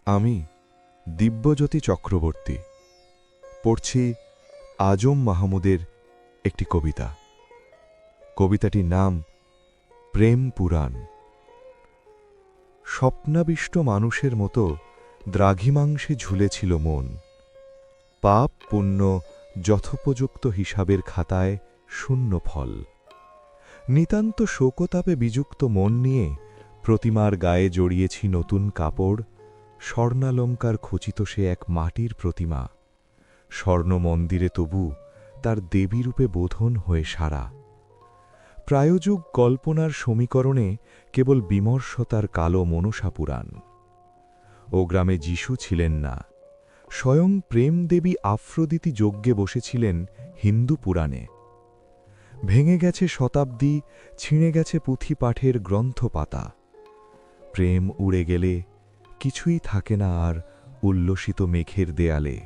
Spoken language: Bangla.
আমি দিব্যজ্যোতি চক্রবর্তী পড়ছি আজম মাহমুদের একটি কবিতা। কবিতাটির নাম প্রেম পুরাণ। স্বপ্নাবিষ্ট মানুষের মতো দ্রাঘিমাংশে ঝুলেছিল মন। পাপ পুণ্য যথোপযুক্ত হিসাবের খাতায় শূন্য ফল। নিতান্ত শোকতাপে বিযুক্ত মন নিয়ে প্রতিমার গায়ে জড়িয়েছি নতুন কাপড়। স্বর্ণালঙ্কার খচিত সে এক মাটির প্রতিমা, স্বর্ণ মন্দিরে তবু তার দেবীরূপে বোধন হয়ে সারা। প্রায়োযুগ কল্পনার সমীকরণে কেবল বিমর্ষতার কালো মনসা পুরাণ। ও গ্রামে যিশু ছিলেন না, স্বয়ং প্রেম দেবী আফ্রোদিতি যজ্ঞে বসেছিলেন হিন্দু পুরাণে। ভেঙে গেছে শতাব্দী, ছিঁড়ে গেছে পুঁথি পাঠের গ্রন্থ পাতা। প্রেম উড়ে গেলে কিছুই থাকে না আর উল্লসিত মেঘের দেয়ালে।